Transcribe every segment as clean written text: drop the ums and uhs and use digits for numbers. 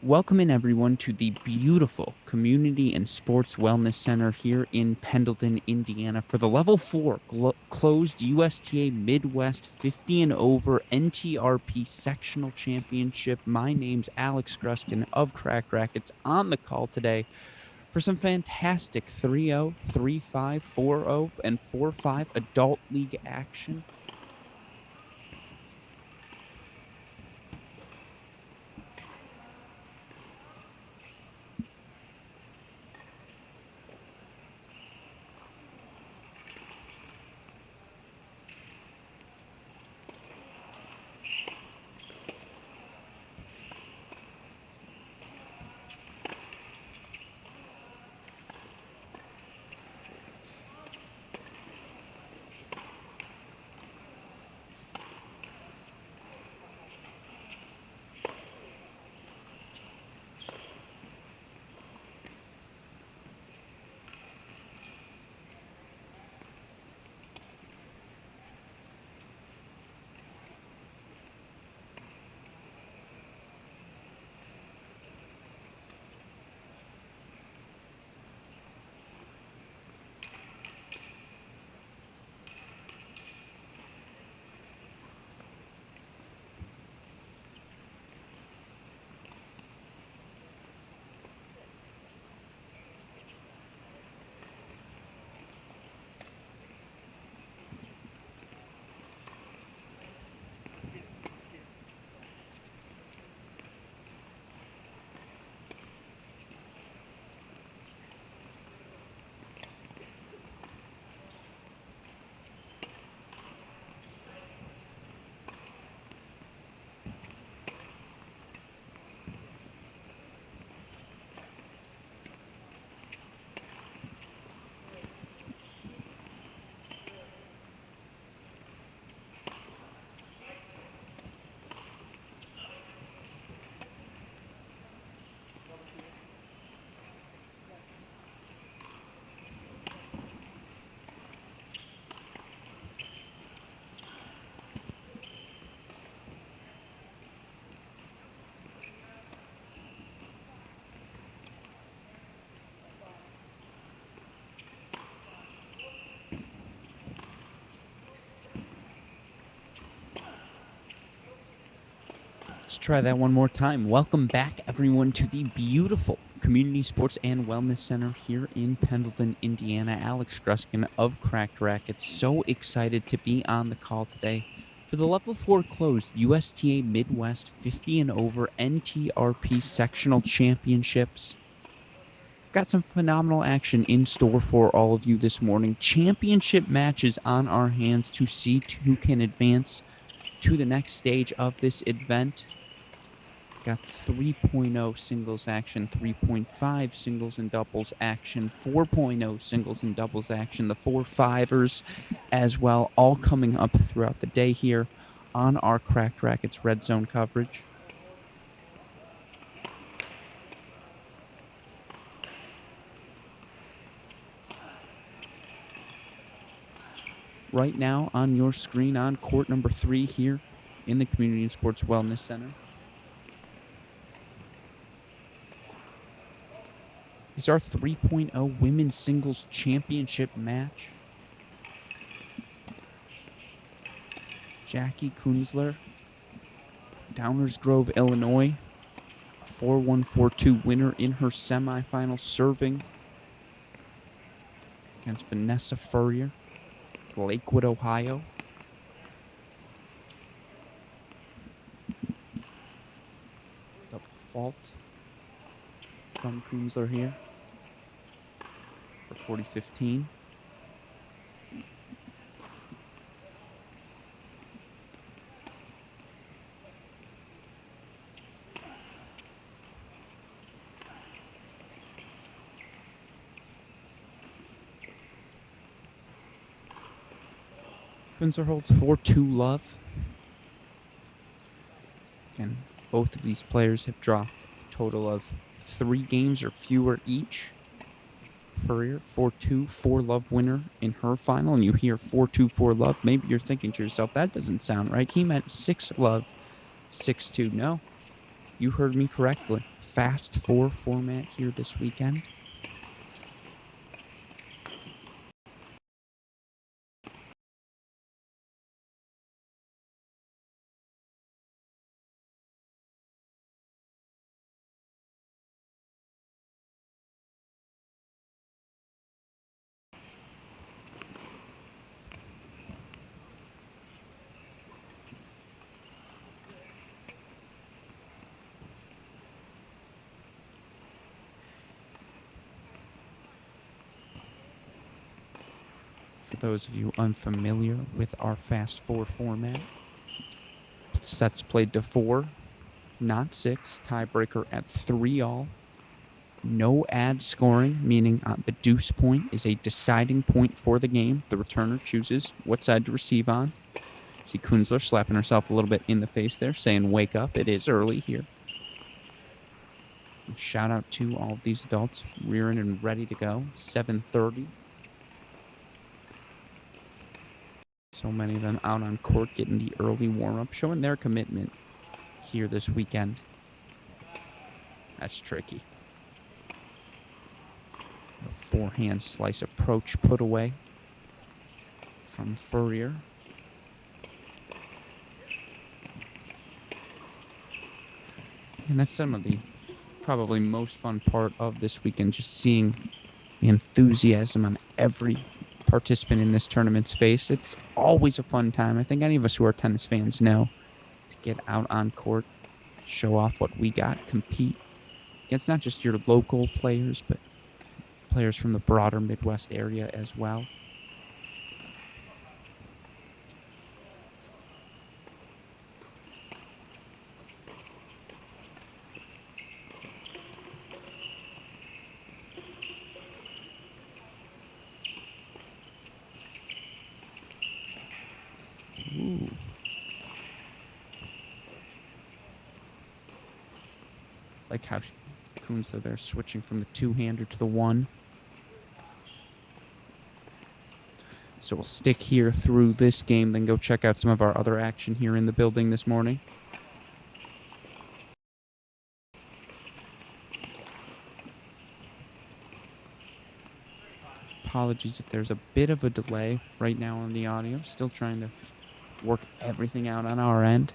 Welcome in everyone to the beautiful Community and Sports Wellness Center here in Pendleton, Indiana for the Level 4 closed USTA Midwest 50 and over NTRP Sectional Championship. My name's Alex Gruskin of Cracked Rackets on the call today for some fantastic 3-0, 3-5, 4-0, and 4-5 adult league action. Let's try that one more time. Welcome back, everyone, to the beautiful Community Sports and Wellness Center here in Pendleton, Indiana. Alex Gruskin of Cracked Rackets. So excited to be on the call today for the Level 4 closed USTA Midwest 50 and over NTRP Sectional Championships. Got some phenomenal action in store for all of you this morning. Championship matches on our hands to see who can advance to the next stage of this event. Got 3.0 singles action, 3.5 singles and doubles action, 4.0 singles and doubles action, the 4-5ers as well, all coming up throughout the day here on our Cracked Rackets Red Zone coverage. Right now on your screen on court number 3 here in the Community and Sports Wellness Center is our 3.0 Women's Singles Championship match. Jackie Kunzler, Downers Grove, Illinois, a 4-1-4-2 winner in her semifinal, serving against Vanessa Furrier, Lakewood, Ohio. Double fault from Kunzler here for 40-15. Kunzler holds 4-2 love. Again, both of these players have dropped a total of 3 games or fewer each. Furrier, 4-2, 4-love winner in her final, and you hear 4-2, 4-love. Maybe you're thinking to yourself, that doesn't sound right. He meant 6 love, 6-2. No, You heard me correctly. Fast four format here this weekend. For those of you unfamiliar with our fast four format, sets played to 4, not 6, tiebreaker at 3-all. No ad scoring, meaning the deuce point is a deciding point for the game. The returner chooses what side to receive on. See Kunzler slapping herself a little bit in the face there, saying, wake up, it is early here. And shout out to all of these adults rearing and ready to go. 7:30. So many of them out on court getting the early warm-up, showing their commitment here this weekend. That's tricky. A forehand slice approach put away from Furrier. And that's some of the probably most fun part of this weekend, just seeing the enthusiasm on every participant in this tournament's face. It's always a fun time. I think any of us who are tennis fans know to get out on court, show off what we got, compete against not just your local players, but players from the broader Midwest area as well. Ooh. Like how Kunzler there switching from the two-hander to the one. So we'll stick here through this game, then go check out some of our other action here in the building this morning. Apologies if there's a bit of a delay right now on the audio. Still trying to work everything out on our end.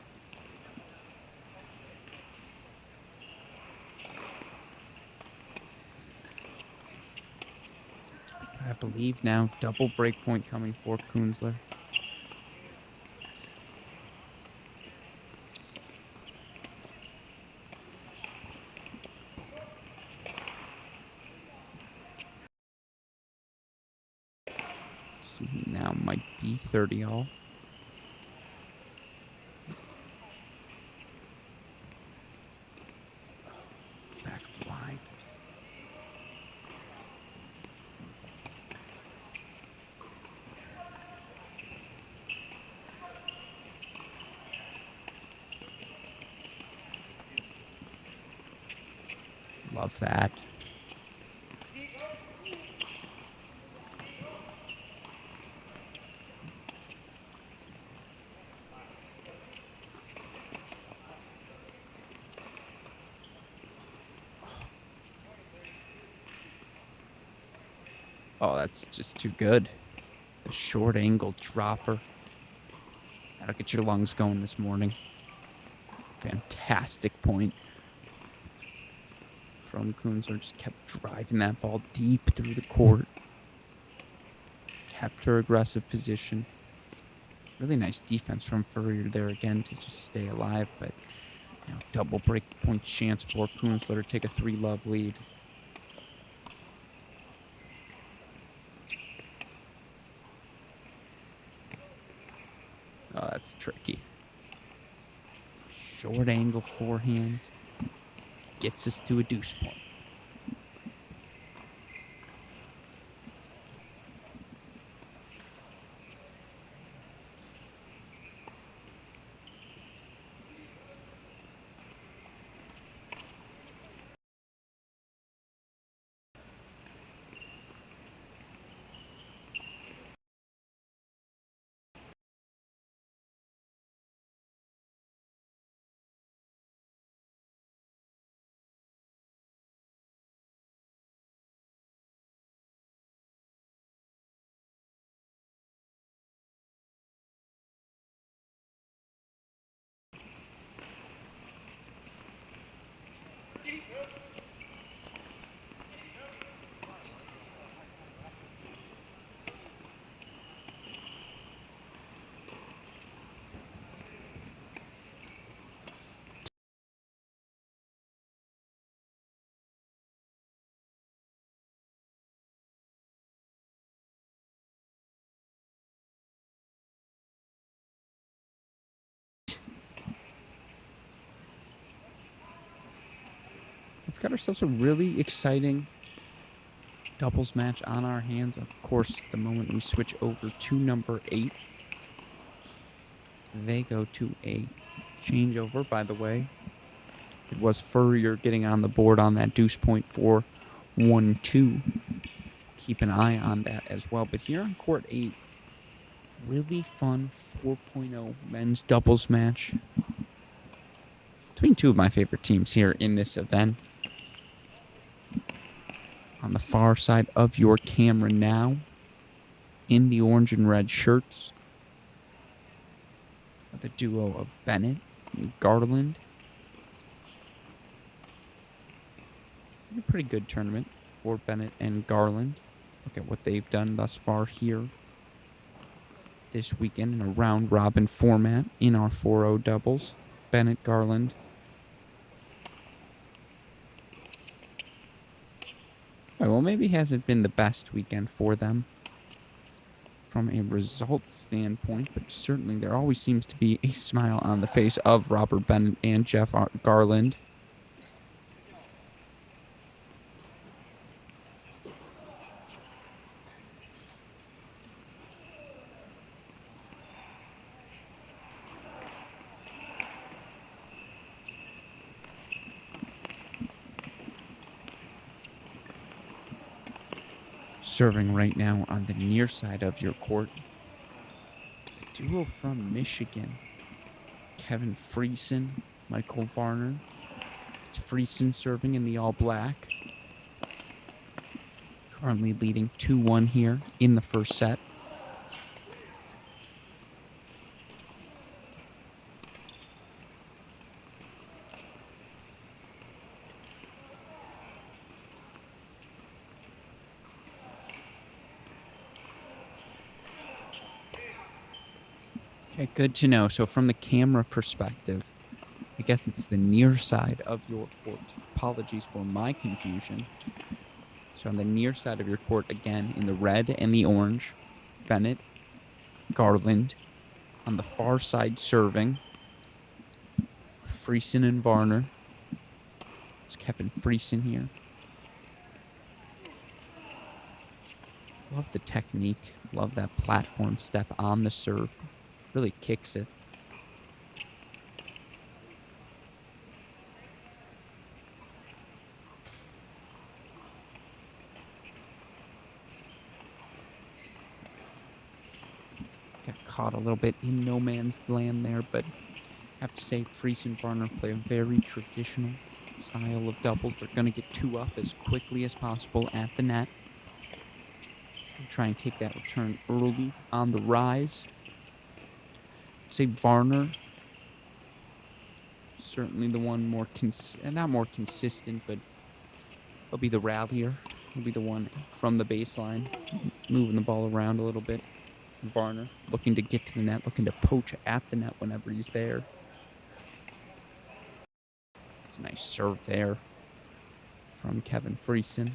I believe now double break point coming for Kunzler. See, he now might be 30-all. Back of the line. Love that. Oh, that's just too good. The short angle dropper. That'll get your lungs going this morning. Fantastic point from Kunzler. Just kept driving that ball deep through the court. Kept her aggressive position. Really nice defense from Furrier there again to just stay alive, but double break point chance for Kunzler to take a 3-love lead. Oh, that's tricky. Short angle forehand gets us to a deuce point. We've got ourselves a really exciting doubles match on our hands. Of course, the moment we switch over to number 8, they go to a changeover. By the way, it was Furrier getting on the board on that deuce point for 1-2. Keep an eye on that as well. But here on court 8, really fun 4.0 men's doubles match between two of my favorite teams here in this event. On the far side of your camera now, in the orange and red shirts, the duo of Bennett and Garland. A pretty good tournament for Bennett and Garland. Look at what they've done thus far here this weekend in a round-robin format in our 4-0 doubles. Bennett, Garland. Well, maybe hasn't been the best weekend for them from a result standpoint, but certainly there always seems to be a smile on the face of Robert Bennett and Jeff Garland. Serving right now on the near side of your court, the duo from Michigan, Kevin Friesen, Michael Varner. It's Friesen serving in the all-black. Currently leading 2-1 here in the first set. Okay, good to know. So from the camera perspective, I guess it's the near side of your court. Apologies for my confusion. So on the near side of your court, again, in the red and the orange, Bennett, Garland. On the far side serving, Friesen and Varner. It's Kevin Friesen here. Love the technique. Love that platform step on the serve. Really kicks it. Got caught a little bit in no man's land there, but I have to say Friesen and Varner play a very traditional style of doubles. They're going to get 2 up as quickly as possible at the net. Try and take that return early on the rise. Say Varner, certainly the one not more consistent, but he'll be the rallier. He'll be the one from the baseline, moving the ball around a little bit. Varner looking to get to the net, looking to poach at the net whenever he's there. It's a nice serve there from Kevin Friesen.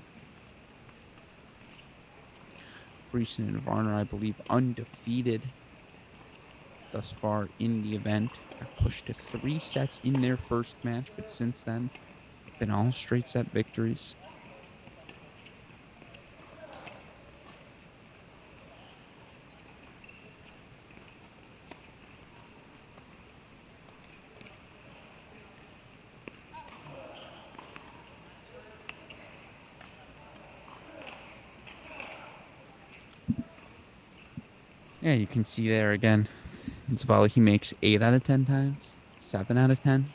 Friesen and Varner, I believe, undefeated thus far in the event. Got pushed to 3 sets in their first match, but since then, been all straight set victories. Yeah, you can see there again. It's volley he makes 8 out of 10 times, 7 out of 10.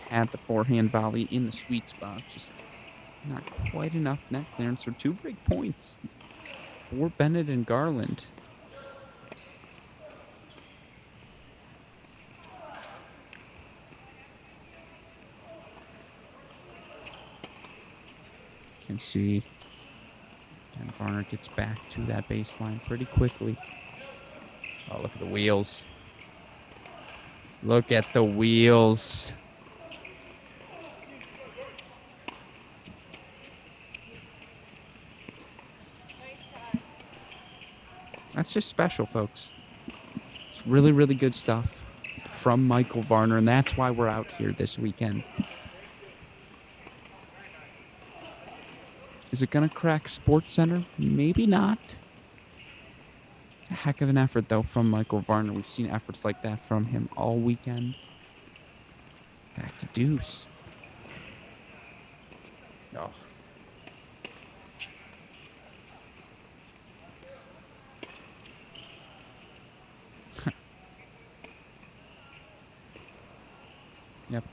Had the forehand volley in the sweet spot, just not quite enough net clearance for 2 break points for Bennett and Garland. Can see. And Varner gets back to that baseline pretty quickly. Oh, look at the wheels. Look at the wheels. That's just special, folks. It's really, really good stuff from Michael Varner, and that's why we're out here this weekend. Is it going to crack SportsCenter? Maybe not. It's a heck of an effort, though, from Michael Varner. We've seen efforts like that from him all weekend. Back to deuce. Oh. Yep.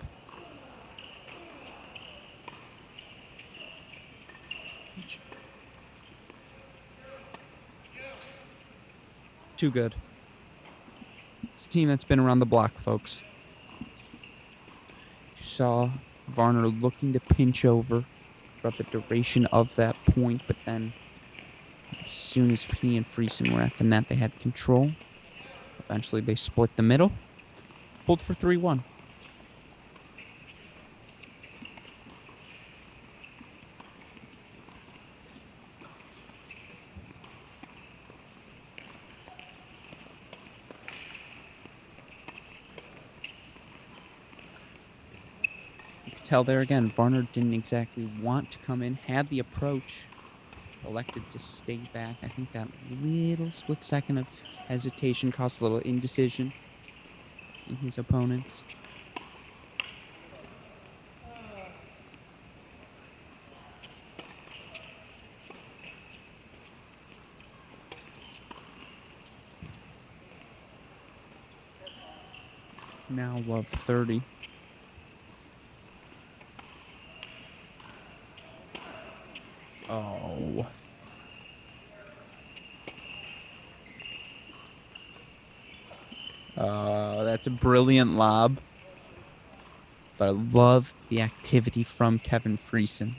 Too good. It's a team that's been around the block, folks. You saw Varner looking to pinch over throughout the duration of that point, but then as soon as he and Friesen were at the net, they had control. Eventually, they split the middle. Hold for 3-1. You could tell there again, Varner didn't exactly want to come in, had the approach, elected to stay back. I think that little split second of hesitation caused a little indecision in his opponents. Now love 30. Oh. That's a brilliant lob. But I love the activity from Kevin Friesen.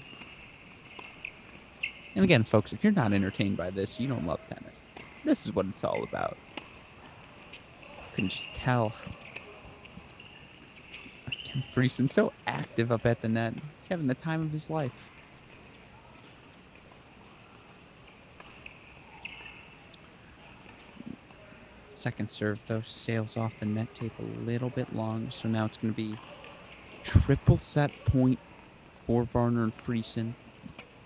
And again, folks, if you're not entertained by this, you don't love tennis. This is what it's all about. You can just tell. Kevin Friesen so active up at the net. He's having the time of his life. Second serve, though, sails off the net tape a little bit long, so now it's going to be triple set point for Varner and Friesen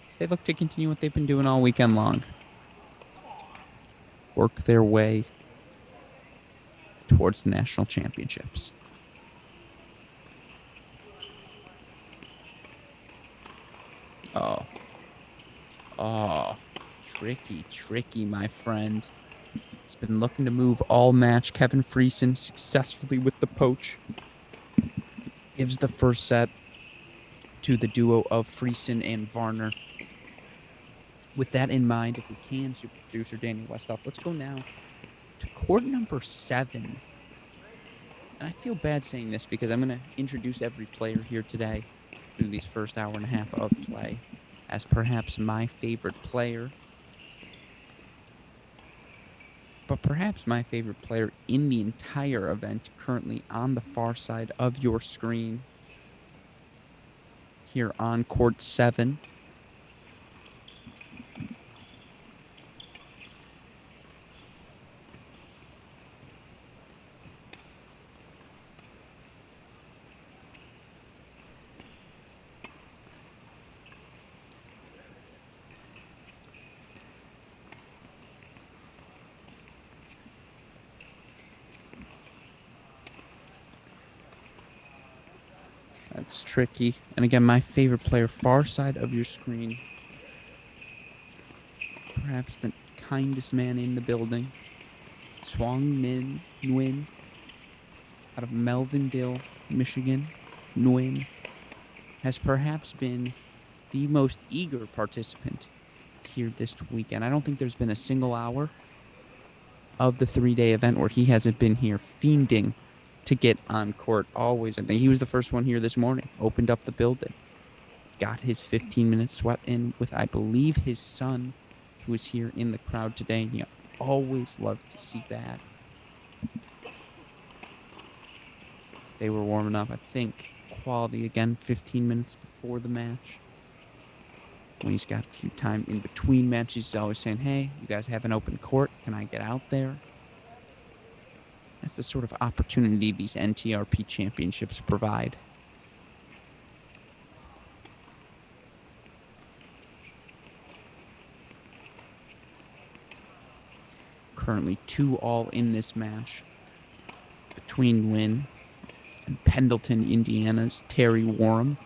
as they look to continue what they've been doing all weekend long. Work their way towards the national championships. Oh, tricky, my friend. He's been looking to move all match. Kevin Friesen successfully with the poach. Gives the first set to the duo of Friesen and Varner. With that in mind, if we can, super producer Daniel Westhoff, let's go now to court number 7. And I feel bad saying this because I'm going to introduce every player here today through these first hour and a half of play as perhaps my favorite player. But perhaps my favorite player in the entire event, currently on the far side of your screen here on court 7. That's tricky. And again, my favorite player, far side of your screen. Perhaps the kindest man in the building. Swang Min Nguyen out of Melvindale, Michigan. Nguyen has perhaps been the most eager participant here this weekend. I don't think there's been a single hour of the 3-day event where he hasn't been here fiending to get on court always. I think he was the first one here this morning, opened up the building. got his 15-minute sweat in with, I believe, his son, who is here in the crowd today. And you always love to see that. They were warming up, I think, quality again 15 minutes before the match. When he's got a few time in between matches, he's always saying, hey, you guys have an open court. Can I get out there? That's the sort of opportunity these NTRP championships provide. Currently 2-all in this match between Wynn and Pendleton, Indiana's Terry Warham.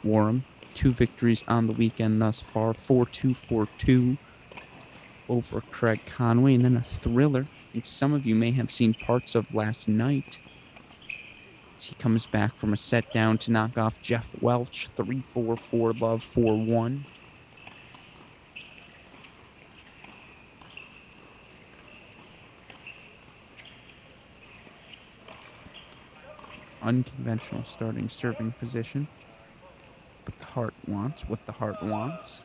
Warham, 2 victories on the weekend thus far, 4-2, 4-2 over Craig Conway, and then a thriller. I think some of you may have seen parts of last night as he comes back from a set down to knock off Jeff Welch, 3-4, 4-love, 4-1. Unconventional starting serving position, but the heart wants what the heart wants.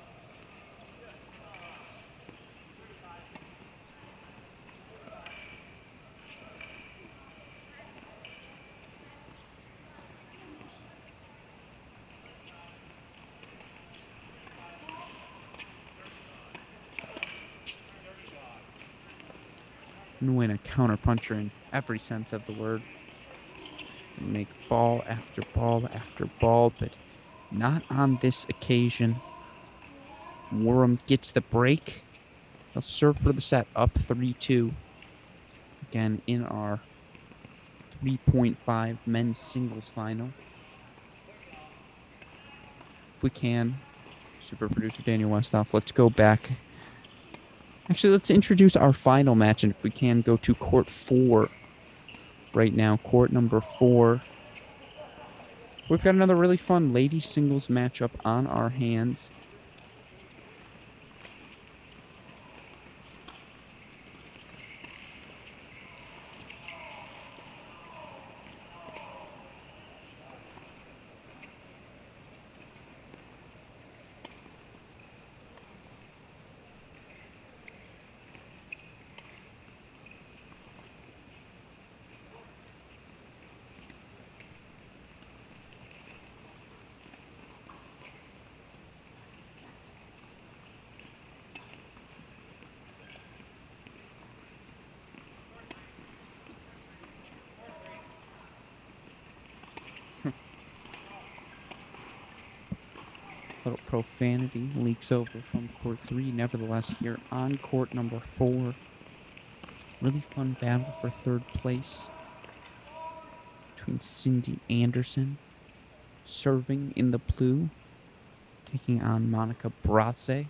And Win a counterpuncher in every sense of the word. Can make ball after ball after ball, but not on this occasion. Warham gets the break. He'll serve for the set, up 3-2. Again, in our 3.5 men's singles final. If we can, super producer Daniel Westoff, let's go back. Actually, let's introduce our final match, and if we can, go to court 4 right now. Court number 4. We've got another really fun ladies singles matchup on our hands. Little profanity leaks over from court 3. Nevertheless, here on court number 4, really fun battle for third place between Cindy Anderson, serving in the blue, taking on Monica Brasse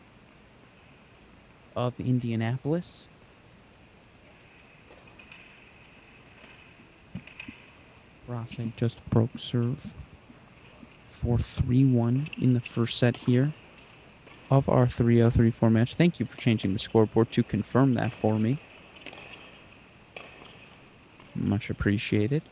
of Indianapolis. Brasse just broke serve for 3-1 in the first set here of our 3-0-3-4 match. Thank you for changing the scoreboard to confirm that for me. Much appreciated.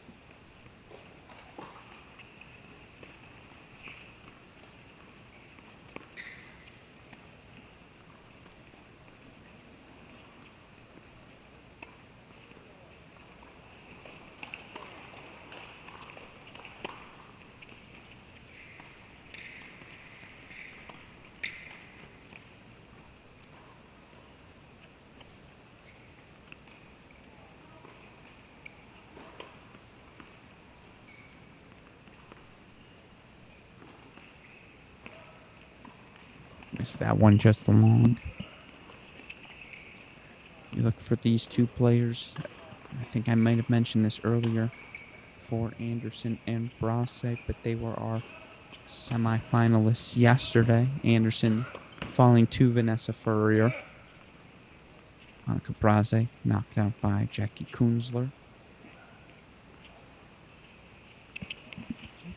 Missed that one just along. You look for these two players. I think I might have mentioned this earlier for Anderson and Brasse, but they were our semifinalists yesterday. Anderson falling to Vanessa Furrier. Monica Brasse knocked out by Jackie Kunzler.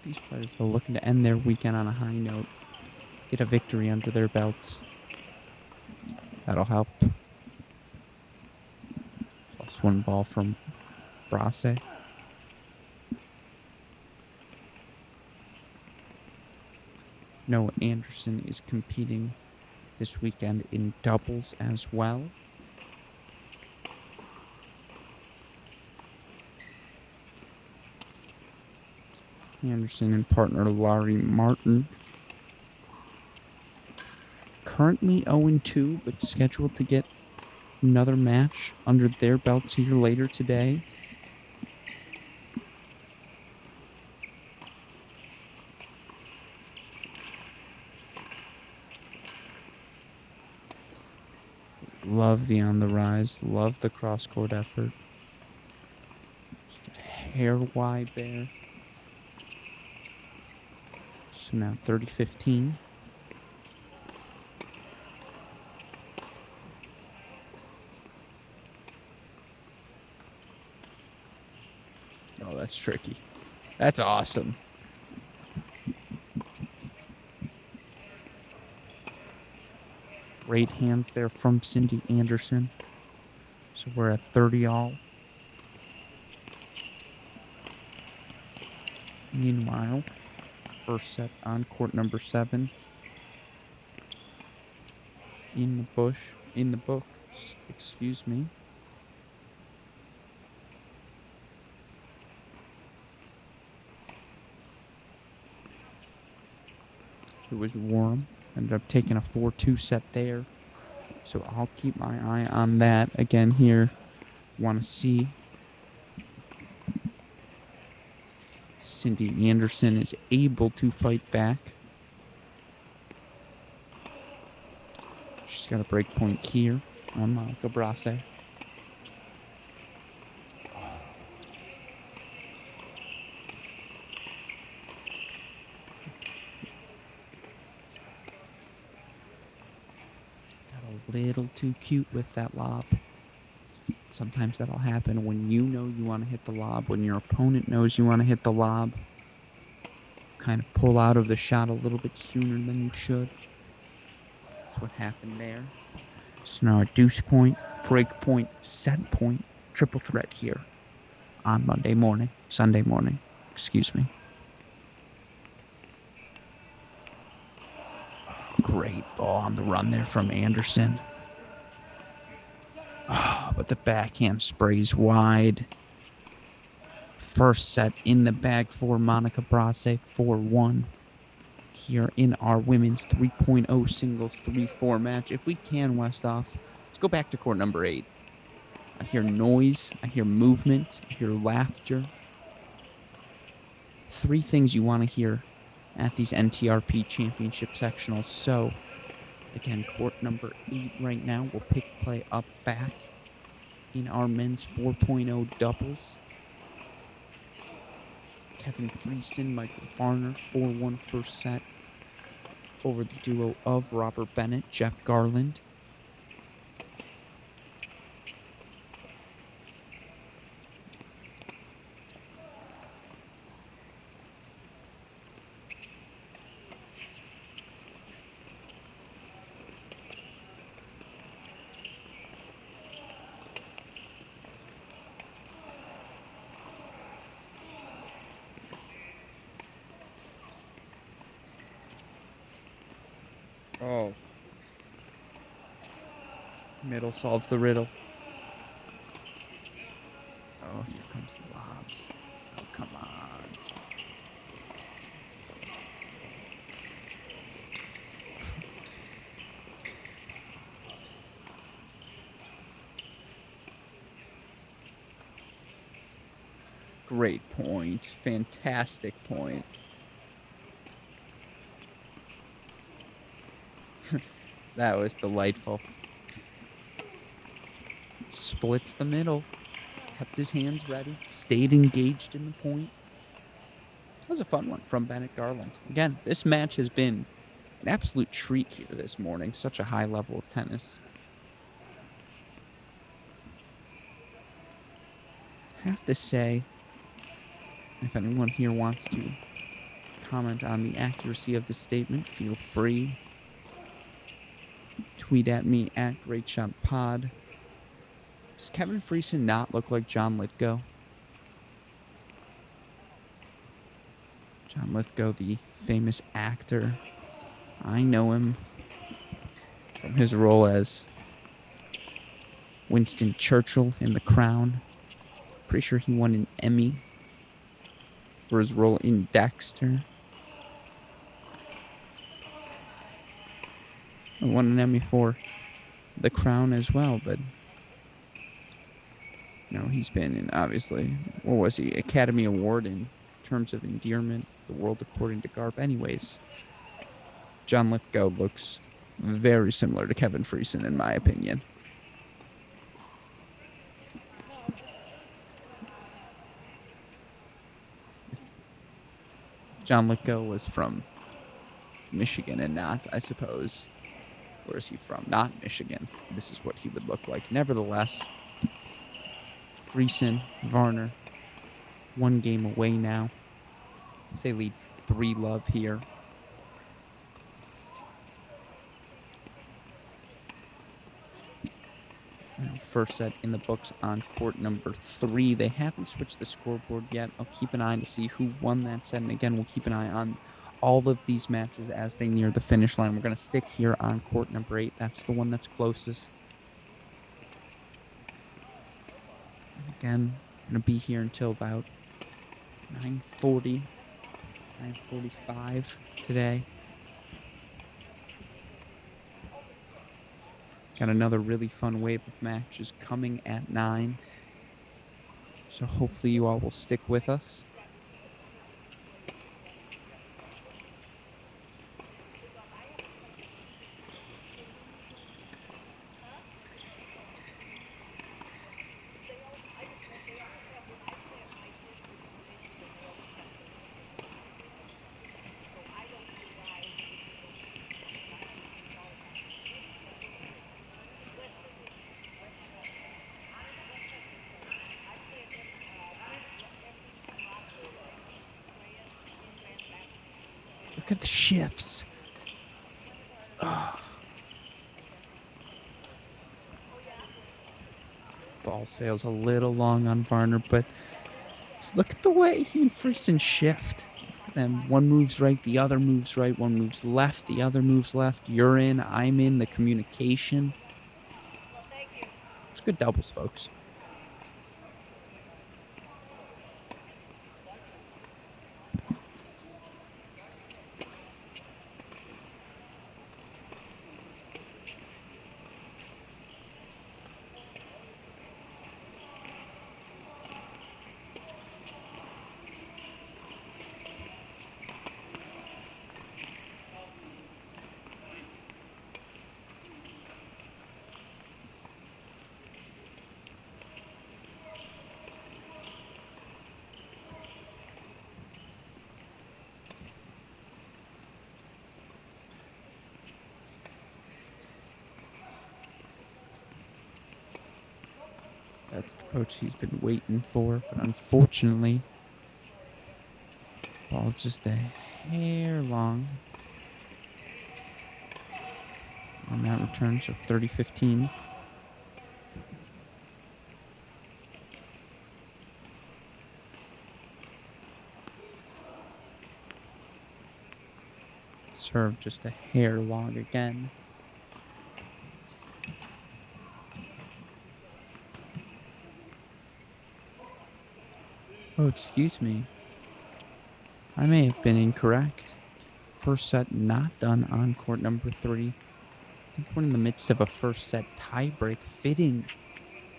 These players, though, looking to end their weekend on a high note. Get a victory under their belts. That'll help. Plus 1 ball from Brasse. Noah Anderson is competing this weekend in doubles as well. Anderson and partner Laurie Martin. Currently 0-2, but scheduled to get another match under their belts here later today. Love the on the rise. Love the cross-court effort. Just a hair wide there. So now 30-15. Oh, that's tricky. That's awesome. Great hands there from Cindy Anderson. So we're at 30 all. Meanwhile, first set on court number 7. In the book, excuse me. It was warm. Ended up taking a 4-2 set there. So I'll keep my eye on that again here. Want to see Cindy Anderson is able to fight back. She's got a break point here on Monica Brasse. Got a little too cute with that lob. Sometimes that'll happen when you know you want to hit the lob, when your opponent knows you want to hit the lob. Kind of pull out of the shot a little bit sooner than you should. That's what happened there. So now a deuce point, break point, set point, triple threat here on Sunday morning, excuse me. Great ball on the run there from Anderson. Oh, but the backhand sprays wide. First set in the bag for Monica Brasse, 4-1. Here in our women's 3.0 singles 3-4 match. If we can, Westhoff, let's go back to court number 8. I hear noise, I hear movement, I hear laughter. 3 things you want to hear at these NTRP Championship sectionals. So, again, court number 8 right now. We'll pick play up back in our men's 4.0 doubles. Kevin Friesen, Michael Farner, 4-1 first set over the duo of Robert Bennett, Jeff Garland. Oh. Middle solves the riddle. Oh, here comes the lobs. Oh, come on. Great point. Fantastic point. That was delightful. Splits the middle. Kept his hands ready. Stayed engaged in the point. That was a fun one from Bennett Garland. Again, this match has been an absolute treat here this morning. Such a high level of tennis. I have to say, if anyone here wants to comment on the accuracy of the statement, feel free. Tweet at me at GreatShotPod. Does Kevin Friesen not look like John Lithgow? John Lithgow, the famous actor I know him from his role as Winston Churchill in The Crown. Pretty sure he won an Emmy for his role in Dexter. I won an Emmy for The Crown as well, but he's been in, obviously, what was he? Academy Award in Terms of Endearment, The World According to Garp. Anyways, John Lithgow looks very similar to Kevin Friesen, in my opinion. If John Lithgow was from Michigan and not, I suppose, where is he from? Not Michigan. This is what he would look like. Nevertheless, Friesen, Varner, one game away now. They lead 3-love here. First set in the books on court number 3. They haven't switched the scoreboard yet. I'll keep an eye to see who won that set. And again, we'll keep an eye on all of these matches as they near the finish line. We're going to stick here on court number 8. That's the one that's closest. And again, I'm going to be here until about 9:40, 9:45 today. Got another really fun wave of matches coming at 9. So hopefully you all will stick with us. Look at the shifts. Ball sails a little long on Varner, but look at the way he and Friesen shift. Look at them. One moves right, the other moves right. One moves left, the other moves left. You're in, I'm in. The communication. It's good doubles, folks. That's the approach he's been waiting for, but unfortunately, ball just a hair long on that return, so 30-15. Serve just a hair long again. Oh, excuse me. I may have been incorrect. First set not done on court number 3. I think we're in the midst of a first set tiebreak fitting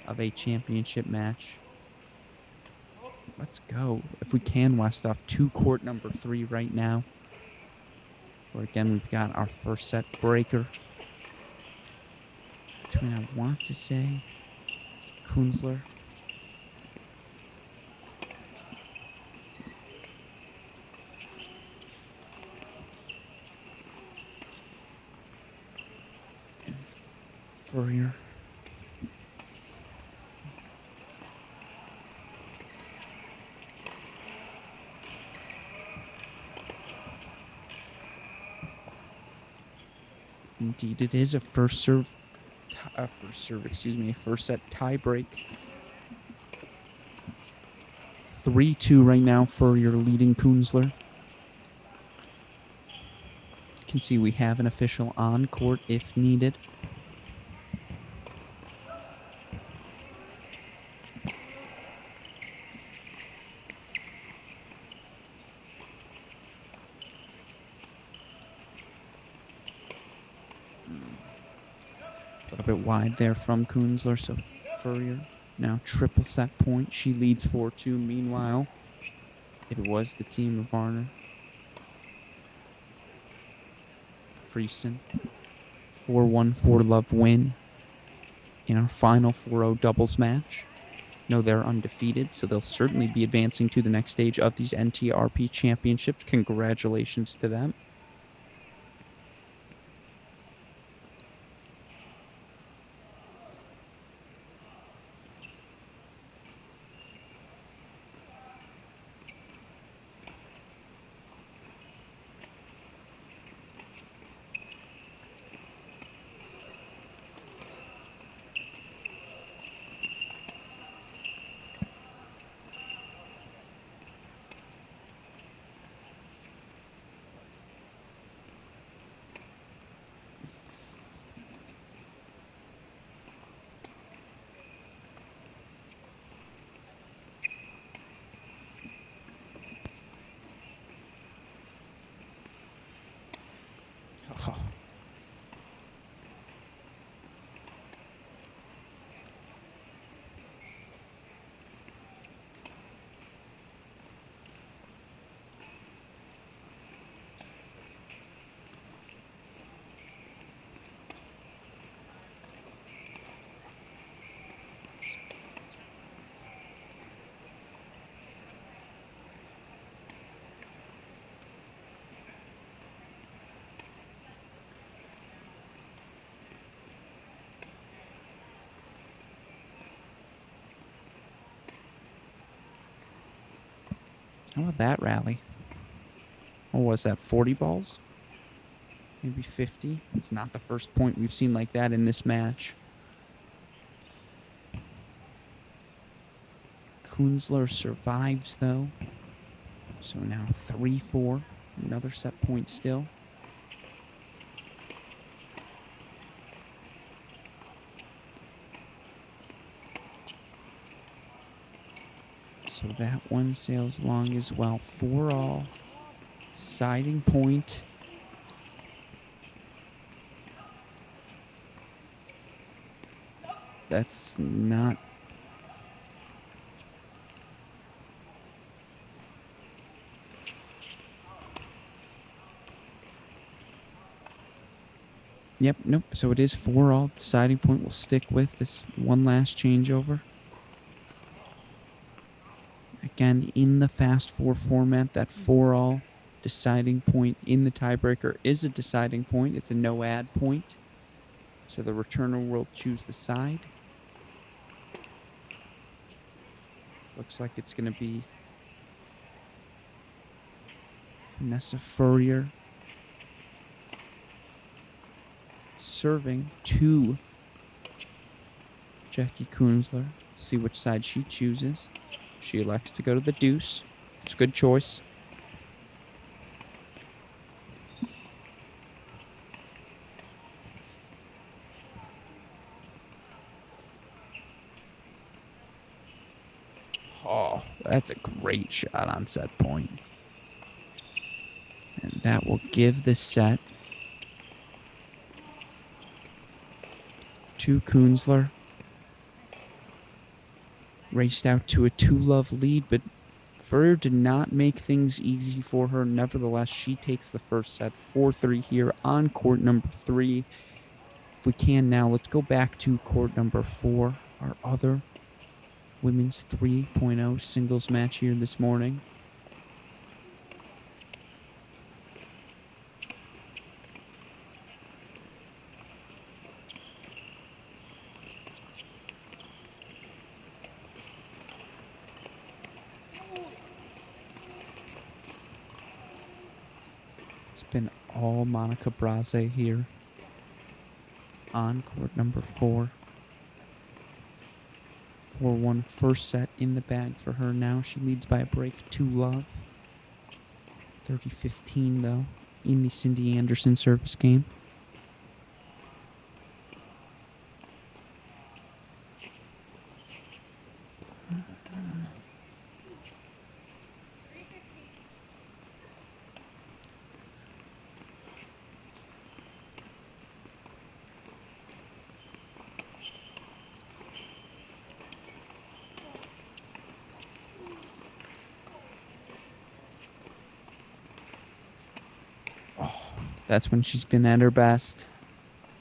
of a championship match. Let's go. If we can, Westoff, to court number 3 right now. Where again, we've got our first set breaker between, I want to say, Kunzler and Furrier. Indeed, it is a first set tiebreak. 3-2 right now for your leading Kunzler. can see we have an official on court if needed. A little bit wide there from Kunzler, so Furrier now triple set point. She leads 4-2. Meanwhile, it was the team of Varner, Friesen, 4-1 4-love win in our final 4-0 doubles match. No, they're undefeated, so they'll certainly be advancing to the next stage of these NTRP championships. Congratulations to them. Oh. How about that rally? What was that, 40 balls? Maybe 50? It's not the first point we've seen like that in this match. Kunzler survives, though. So now 3-4. Another set point still. So that one sails long as well. 4-all. Deciding point. That's not... Yep, nope. So it is 4-all. Deciding point will stick with this one last changeover. Again, in the fast four format, that 4-all deciding point in the tiebreaker is a deciding point. It's a no-add point. So the returner will choose the side. Looks like it's going to be Vanessa Furrier serving to Jackie Kunzler. See which side she chooses. She elects to go to the deuce. It's a good choice. Oh, that's a great shot on set point. And that will give the set to Kunzler. Raced out to a 2-love lead, but Furrier did not make things easy for her. Nevertheless, she takes the first set, 4-3 here on court number 3. If we can now, let's go back to court number 4, our other women's 3.0 singles match here this morning. It's been all Monica Braze here on court number 4. 4-1 first set in the bag for her now. She leads by a break, 2-love. 30-15 though. in the Cindy Anderson service game. Oh, that's when she's been at her best.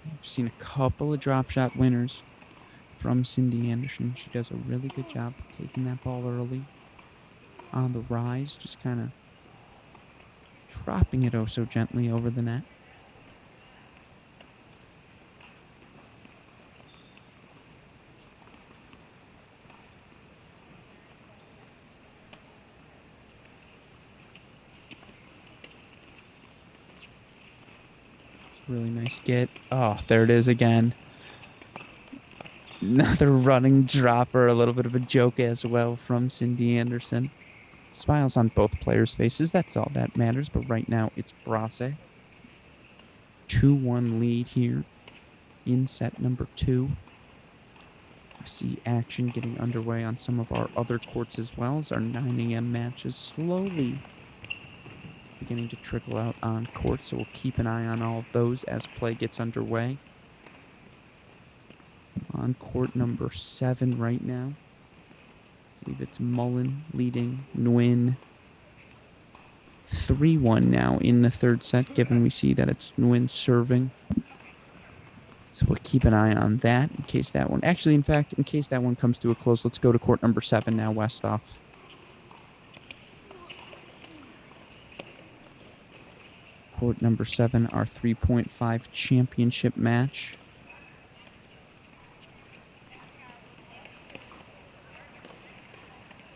I've seen a couple of drop shot winners from Cindy Anderson. She does a really good job of taking that ball early on the rise, just kind of dropping it oh so gently over the net. It's a really nice get. Oh, there it is again. Another running dropper, a little bit of a joke as well from Cindy Anderson. Smiles on both players' faces. That's all that matters. But right now, it's Brasse. 2-1 lead here in set number 2. I see action getting underway on some of our other courts as well as our 9 a.m. matches slowly beginning to trickle out on court. So we'll keep an eye on all of those as play gets underway. On court number 7 right now. I believe it's Mullen leading Nguyen 3-1 now in the third set, given we see that it's Nguyen serving. So we'll keep an eye on that in case that one... Actually, in fact, in case that one comes to a close, let's go to court number 7 now, Westhoff. Court number 7, our 3.5 championship match.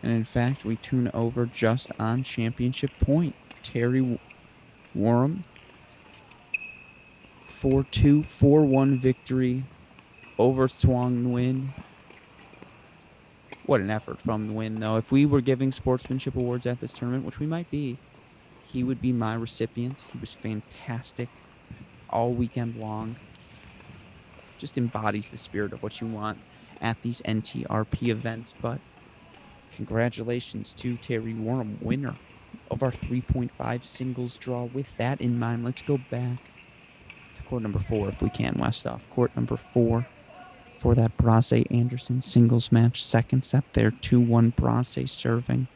And in fact, we tune over just on championship point. Terry Warham, 4-2, 4-1 victory over Thuong Nguyen. What an effort from Nguyen, though. If we were giving sportsmanship awards at this tournament, which we might be, he would be my recipient. He was fantastic all weekend long. Just embodies the spirit of what you want at these NTRP events. But congratulations to Terry Warham, winner of our 3.5 singles draw. With that in mind, let's go back to court number 4 if we can, Westhoff. Court number 4 for that Brasse Anderson singles match. Second set there, 2-1 Brasse serving.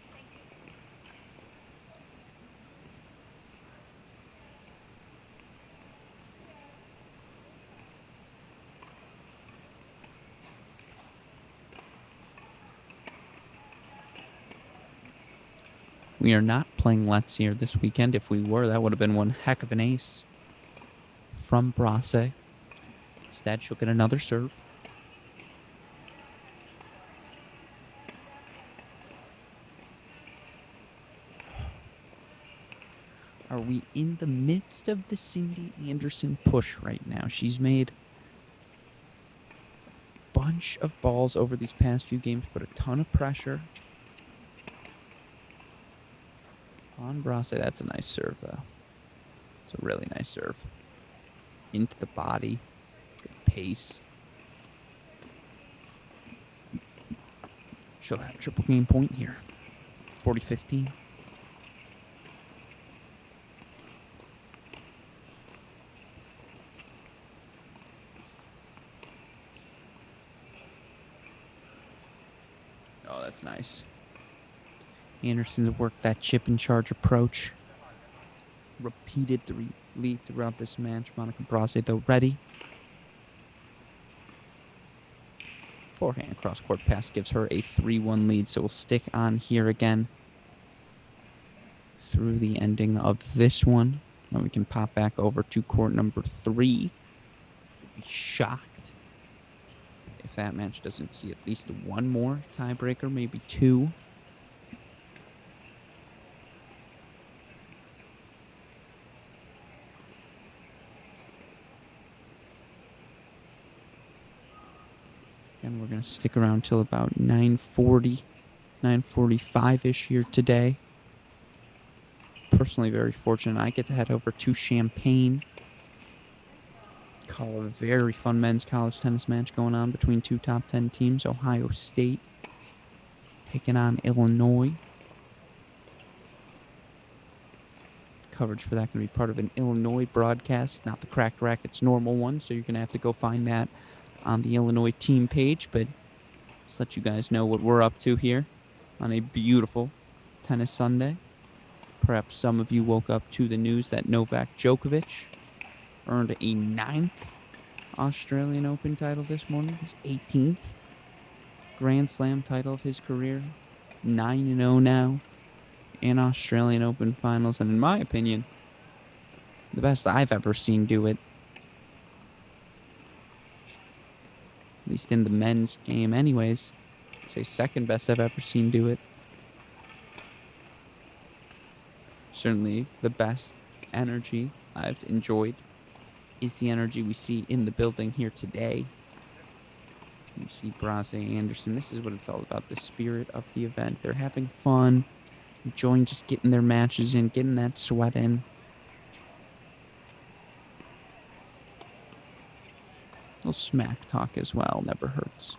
We are not playing Let's here this weekend. If we were, that would have been one heck of an ace from Brasse. Instead, she'll get another serve. Are we in the midst of the Cindy Anderson push right now? She's made a bunch of balls over these past few games, put a ton of pressure on Brasse. That's a nice serve, though. It's a really nice serve. Into the body. Good pace. She'll have triple game point here. 40-15. Oh, that's nice. Anderson's worked that chip and charge approach. Repeated the lead throughout this match. Monica Brasse, though, ready. Forehand cross-court pass gives her a 3-1 lead, so we'll stick on here again through the ending of this one. And we can pop back over to court number 3. I'd be shocked if that match doesn't see at least one more tiebreaker, maybe 2. And we're going to stick around till about 9:40, 9:45-ish here today. personally very fortunate. I get to head over to Champaign. Call a very fun men's college tennis match going on between two top 10 teams. Ohio State taking on Illinois. Coverage for that going to be part of an Illinois broadcast, not the Cracked Rackets normal one. So you're going to have to go find that on the Illinois team page. But just let you guys know what we're up to here on a beautiful tennis Sunday. Perhaps some of you woke up to the news that Novak Djokovic earned a 9th Australian Open title this morning, his 18th Grand Slam title of his career. 9-0 now in Australian Open finals, and in my opinion, the best I've ever seen do it. At least in the men's game anyways. I'd say second best I've ever seen do it. Certainly the best energy I've enjoyed is the energy we see in the building here today. You see Braze Anderson. This is what it's all about, the spirit of the event. They're having fun, enjoying just getting their matches in, getting that sweat in. A little smack talk as well, never hurts.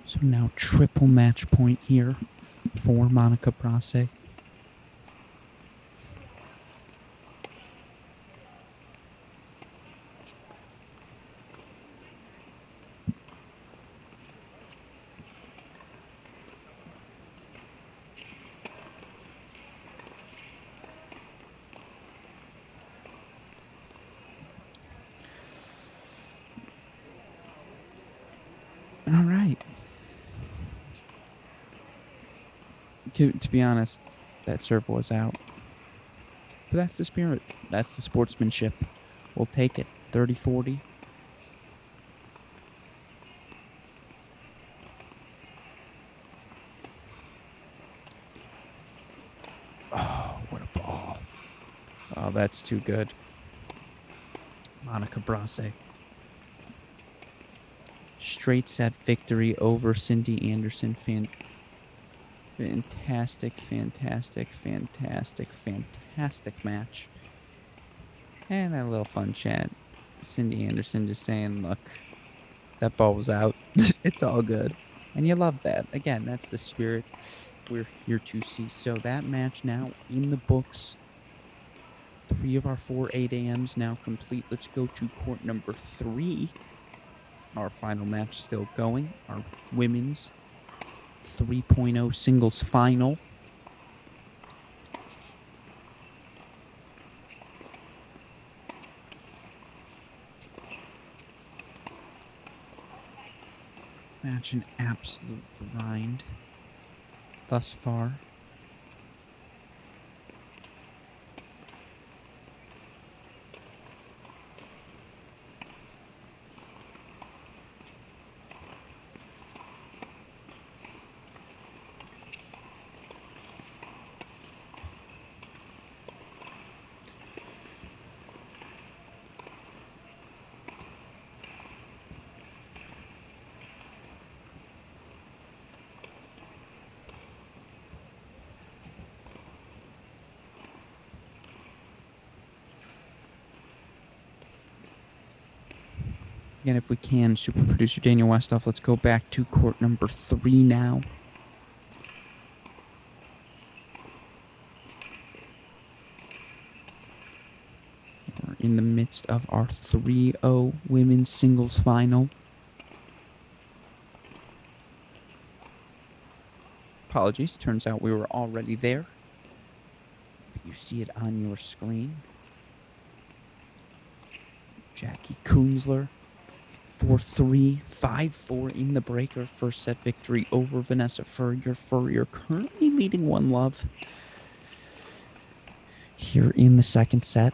So now triple match point here for Monica Brace. All right. To be honest, that serve was out. But that's the spirit. That's the sportsmanship. We'll take it. 30-40. that's too good. Monica Brase. Straight set victory over Cindy Anderson. Fantastic match. And that little fun chat. Cindy Anderson just saying, look, that ball was out. It's all good. And you love that. Again, that's the spirit we're here to see. So that match now in the books. 3 of our 4 8 a.m.s now complete. Let's go to court number 3. Our final match still going. Our women's 3.0 singles final. Match an absolute grind thus far. Again, if we can, super producer Daniel Westoff, let's go back to court number 3 now. We're in the midst of our 3-0 women's singles final. Apologies, turns out we were already there. But you see it on your screen. Jackie Kunzler, 4-3, 5-4 in the breaker. First set victory over Vanessa Furrier. Furrier currently leading 1-love here in the second set.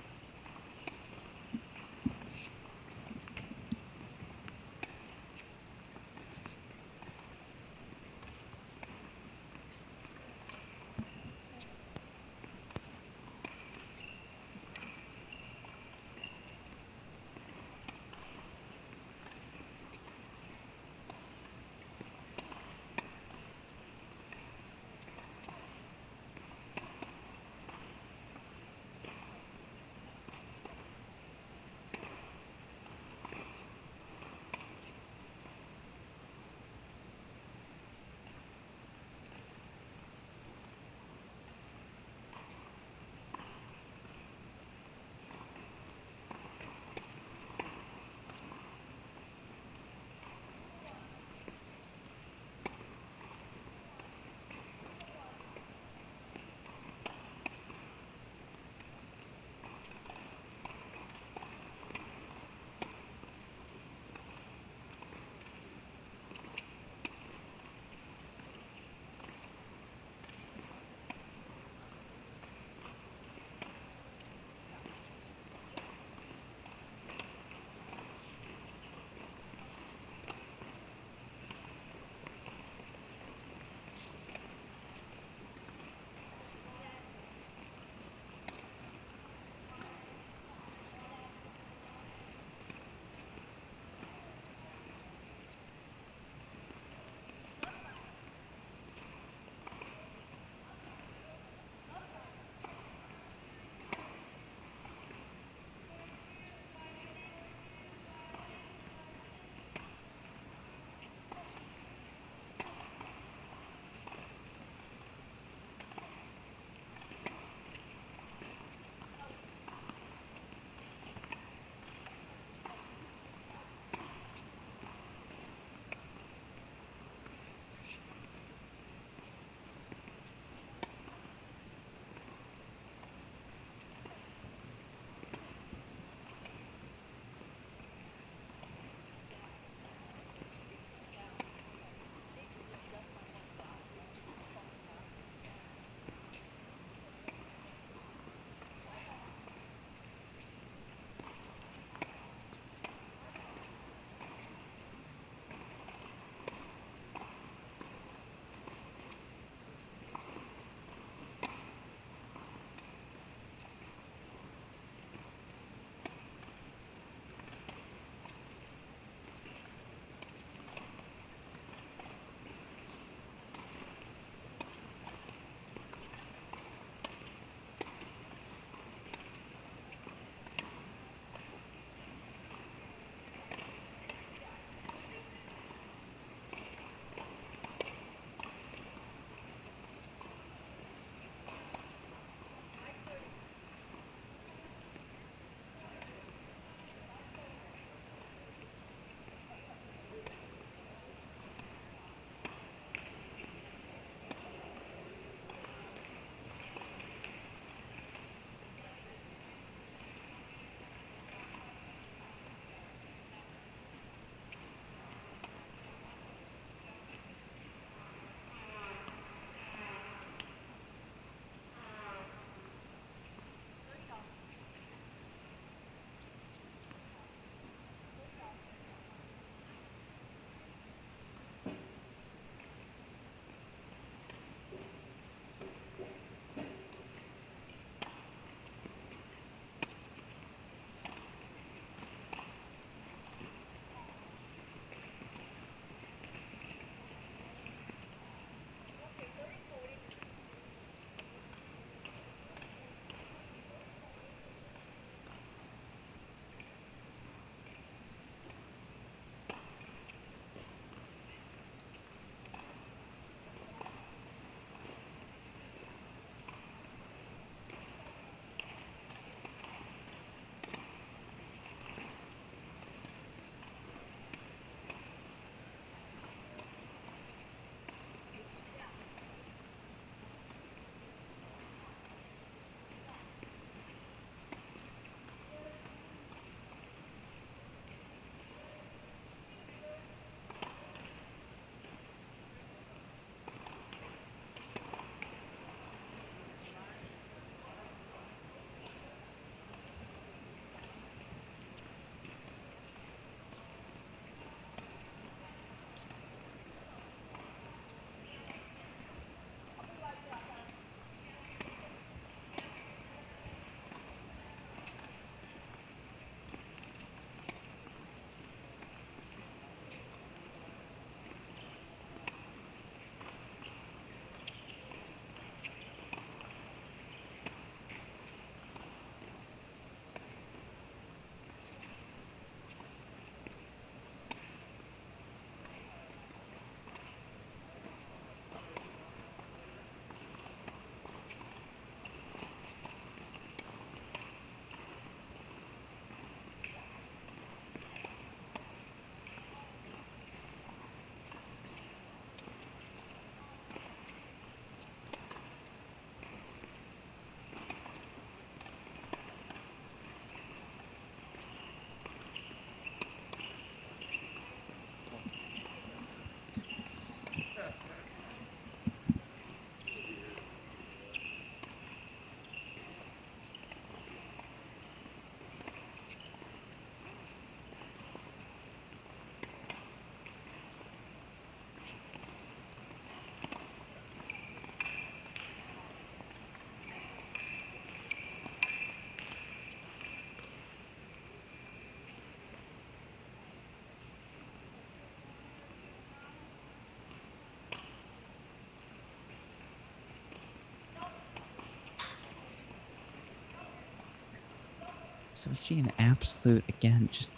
So we see an absolute, again, just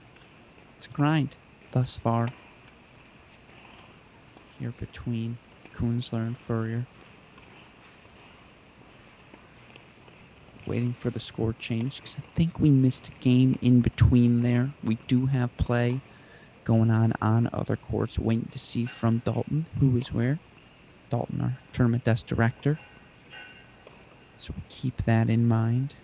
it's a grind thus far here between Kunzler and Furrier. Waiting for the score change because I think we missed a game in between there. We do have play going on other courts, waiting to see from Dalton who is where. Dalton, our tournament desk director. So we'll keep that in mind.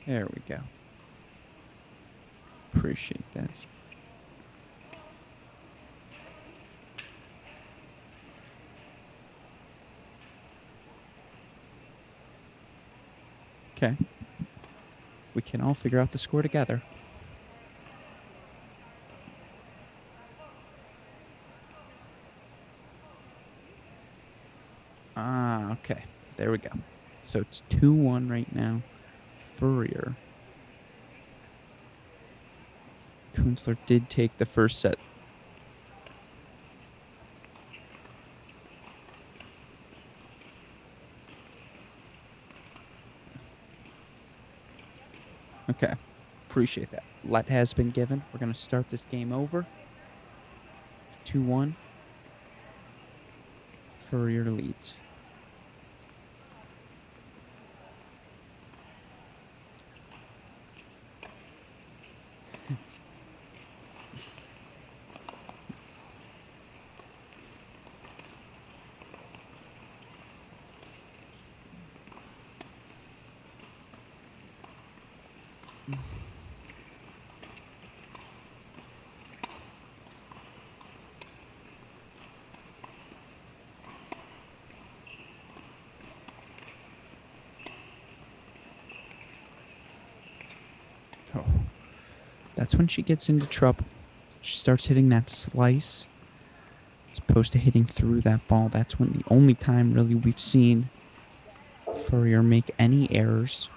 There we go. Appreciate that. Okay. We can all figure out the score together. Okay. There we go. So it's 2-1 right now. Furrier. Kunzler did take the first set. Okay. Appreciate that. Let has been given. We're going to start this game over. 2-1. Furrier leads. Oh, that's when she gets into trouble. She starts hitting that slice as opposed to hitting through that ball. That's when the only time really we've seen Furrier make any errors.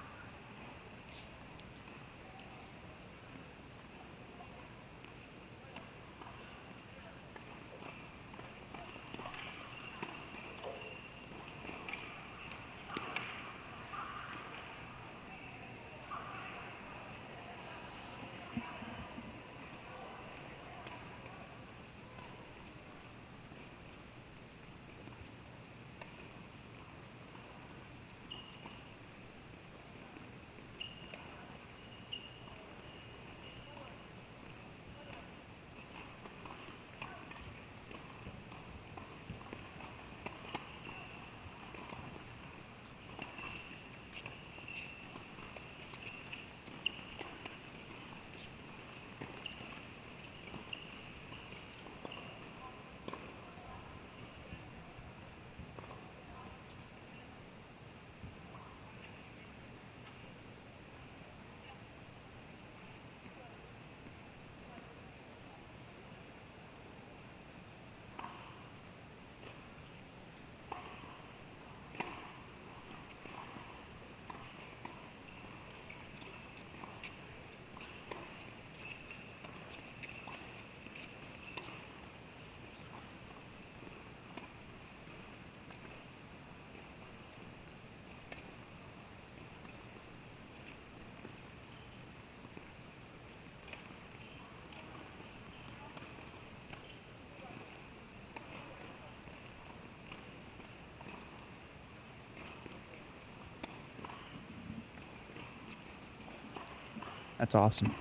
That's awesome.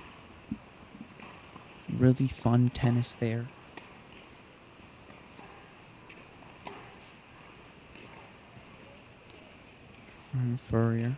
Really fun tennis there. From Furrier.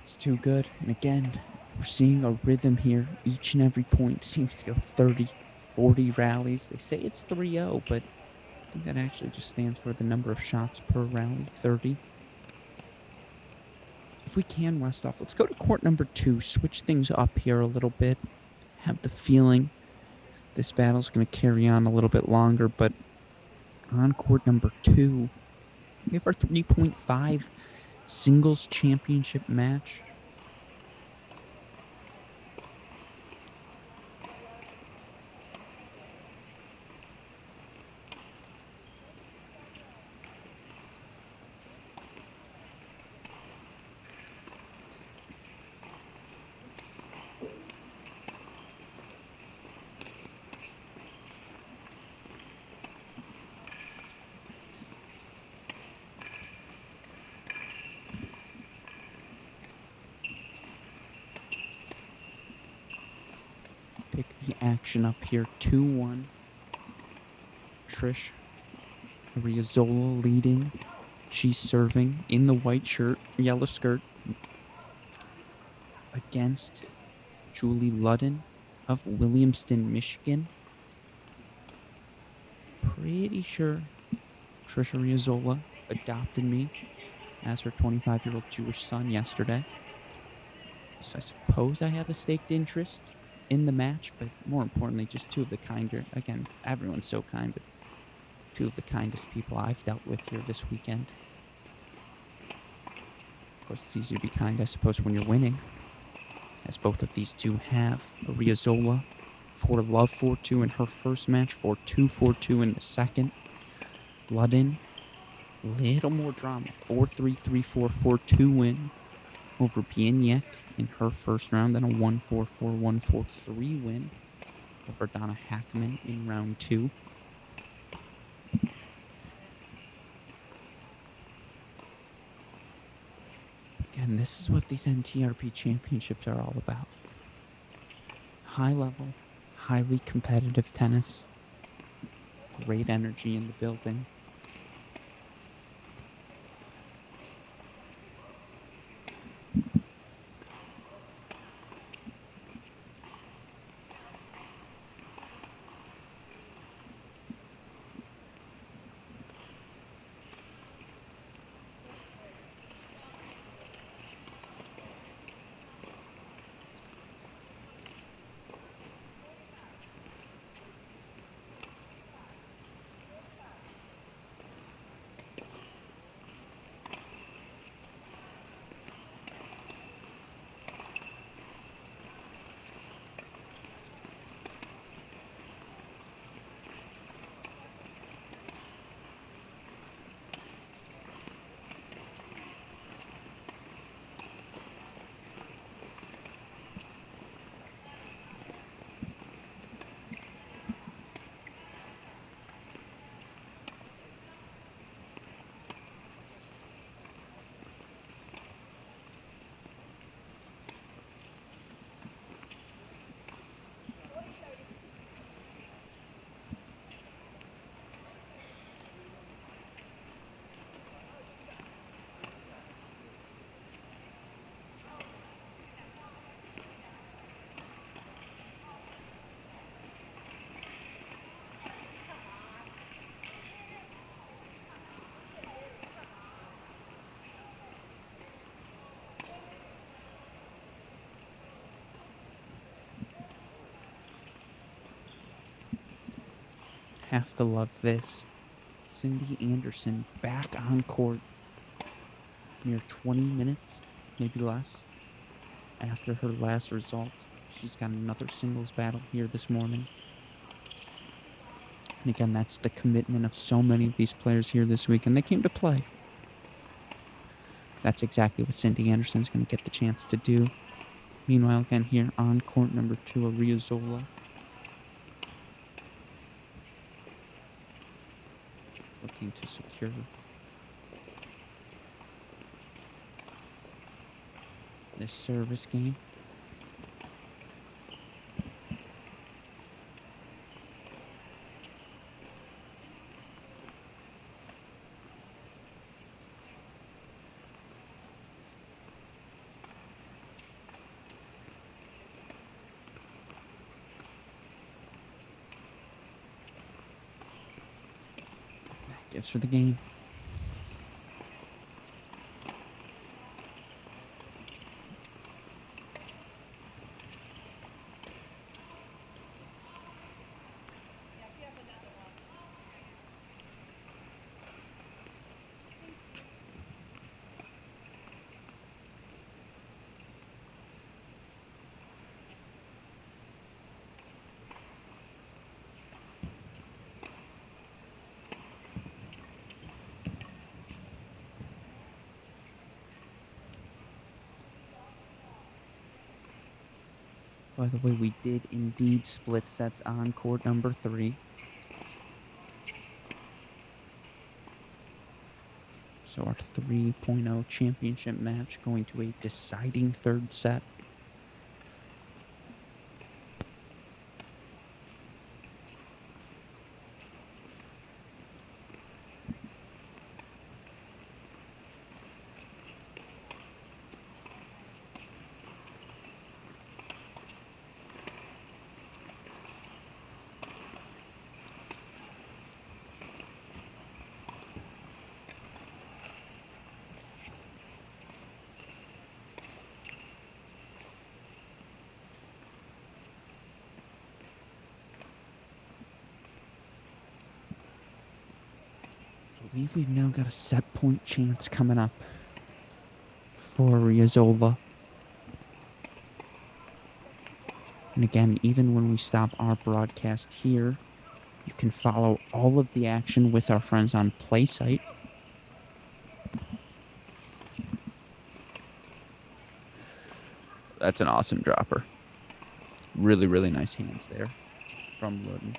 It's too good. And again, we're seeing a rhythm here. Each and every point seems to go 30, 40 rallies. They say it's 3-0, but I think that actually just stands for the number of shots per rally, 30. If we can, Westhoff, let's go to court number 2, switch things up here a little bit. Have the feeling this battle's going to carry on a little bit longer, but on court number 2, we have our 3.5 singles championship match. Pick the action up here, 2-1. Trish Ariazola leading. She's serving in the white shirt, yellow skirt, against Julie Ludden of Williamston, Michigan. Pretty sure Trisha Ariazola adopted me as her 25-year-old Jewish son yesterday. So I suppose I have a staked interest in the match, but more importantly, just two of the kinder, again, everyone's so kind, but two of the kindest people I've dealt with here this weekend. Of course, it's easy to be kind, I suppose, when you're winning, as both of these two have. Ariazola for love 4-2 in her first match, 4-2, 4-2 in the second. Ludden, little more drama, 4-3, 3-4, 4-2 win over Bieniek in her first round, then a 1-4, 4-1, 4-3 win over Donna Hackman in round 2. Again, this is what these NTRP championships are all about. High level, highly competitive tennis. Great energy in the building. Have to love this. Cindy Anderson back on court near 20 minutes, maybe less, after her last result. She's got another singles battle here this morning. And again, that's the commitment of so many of these players here this week, and they came to play. That's exactly what Cindy Anderson's going to get the chance to do. Meanwhile, again, here on court number 2, Ariazola. Looking to secure this service game. That gives her the game. By the way, we did indeed split sets on court number 3. So our 3.0 championship match going to a deciding third set. I believe we've now got a set point chance coming up for Riazzola. And again, even when we stop our broadcast here, you can follow all of the action with our friends on PlaySite. That's an awesome dropper. Really, really nice hands there from Luden.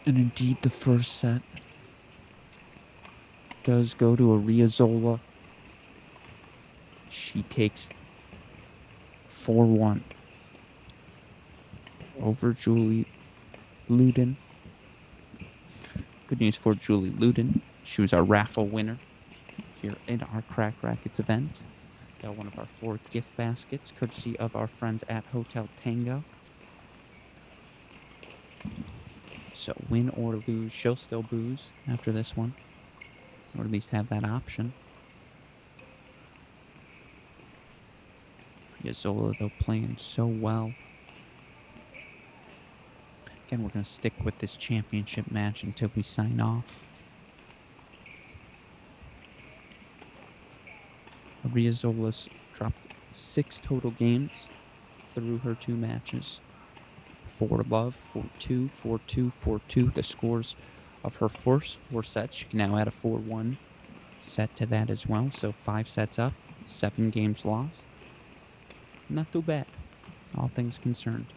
And indeed, the first set does go to Ariazola. She takes 4-1 over Julie Luden. Good news for Julie Luden. She was our raffle winner here in our Cracked Rackets event. Got one of our 4 gift baskets, courtesy of our friends at Hotel Tango. So win or lose, she'll still booze after this one, or at least have that option. Yazola, though, playing so well. Again, we're going to stick with this championship match until we sign off. Ariazola's dropped 6 total games through her 2 matches. 4-love, 4-2, 4-2, 4-2. The scores of her first 4 sets. She can now add a 4-1 set to that as well. So 5 sets up, 7 games lost. Not too bad, all things concerned.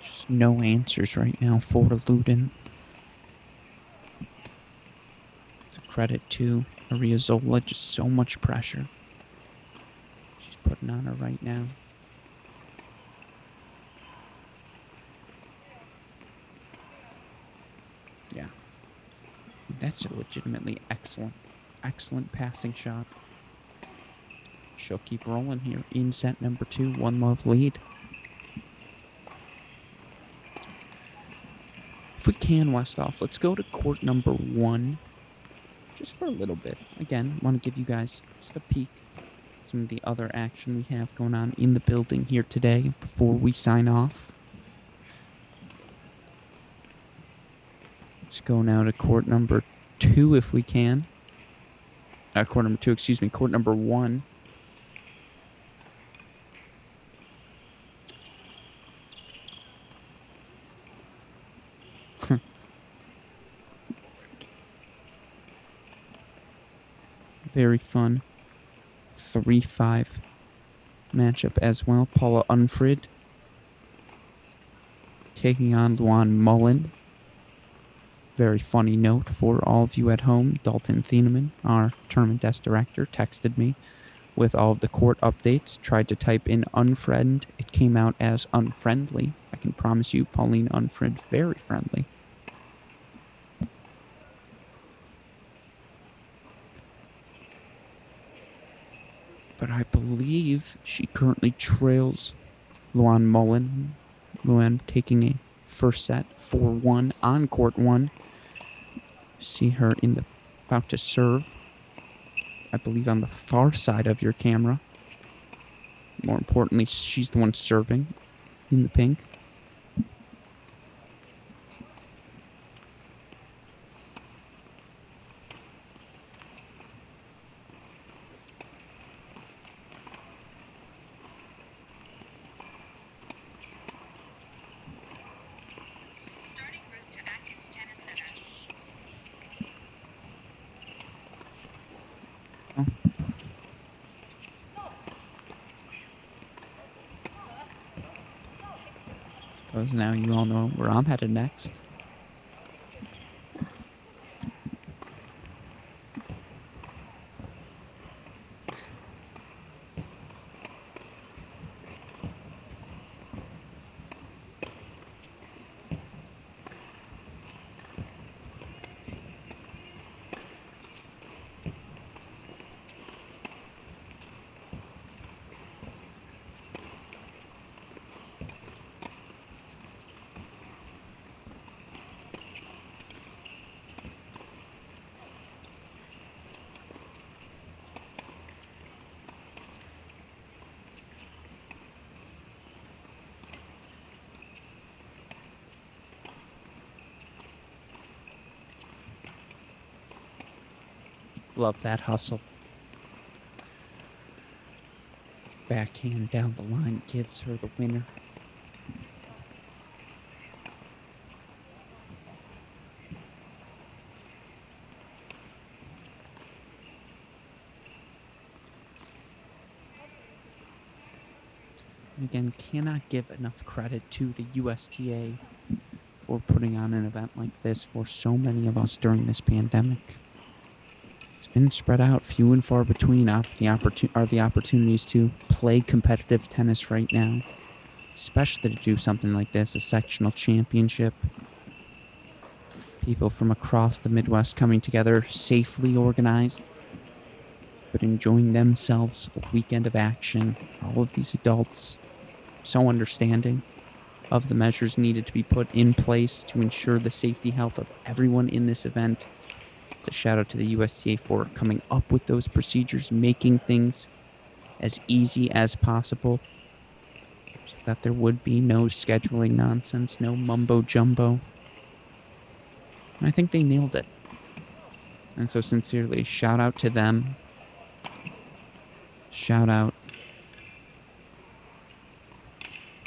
Just no answers right now for Luden. It's a credit to Ariazola, just so much pressure she's putting on her right now. Yeah. That's a legitimately excellent passing shot. She'll keep rolling here in set number 2, 1-love lead. If we can, Westhoff, let's go to court number 1 just for a little bit. Again, want to give you guys just a peek at some of the other action we have going on in the building here today before we sign off. Let's go now to court number 2 if we can. Court number 2, excuse me, court number 1. Very fun 3-5 matchup as well. Paula Unfrid taking on Luan Mullen. Very funny note for all of you at home. Dalton Thieneman, our tournament desk director, texted me with all of the court updates. Tried to type in unfriend. It came out as unfriendly. I can promise you, Pauline Unfriend, very friendly. But I believe she currently trails Luan Mullen. Luan taking a first set 4-1 on court 1. See her about to serve, I believe, on the far side of your camera. More importantly, she's the one serving in the pink. Starting route to Atkins Tennis Center. Oh. Suppose now you all know where I'm headed next. Love that hustle. Backhand down the line gives her the winner. Again, cannot give enough credit to the USTA for putting on an event like this for so many of us during this pandemic. It's been spread out, few and far between the opportunities to play competitive tennis right now, especially to do something like this, a sectional championship. People from across the Midwest coming together, safely organized, but enjoying themselves, a weekend of action. All of these adults so understanding of the measures needed to be put in place to ensure the safety health of everyone in this event. It's a shout out to the USTA for coming up with those procedures, making things as easy as possible so that there would be no scheduling nonsense, no mumbo jumbo. And I think they nailed it. And so sincerely, shout out to them. Shout out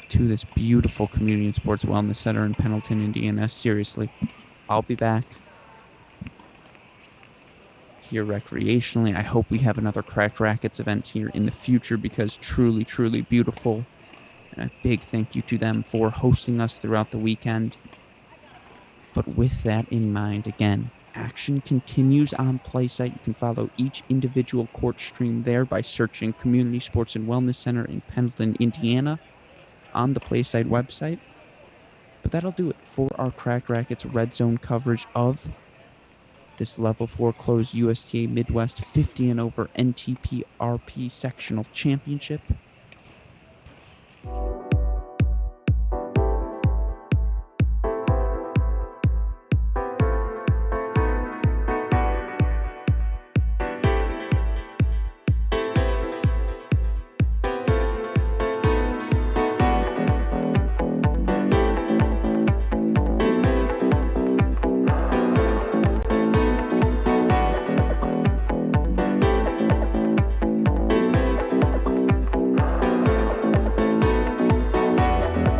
to this beautiful community and sports wellness center in Pendleton, Indiana. Seriously, I'll be back here recreationally. I hope we have another Cracked Rackets event here in the future because truly, truly beautiful. And a big thank you to them for hosting us throughout the weekend. But with that in mind, again, action continues on PlaySite. You can follow each individual court stream there by searching Community Sports and Wellness Center in Pendleton, Indiana on the PlaySite website. But that'll do it for our Cracked Rackets Red Zone coverage of this Level 4 closed USTA Midwest 50 and over NTRP Sectional Championship.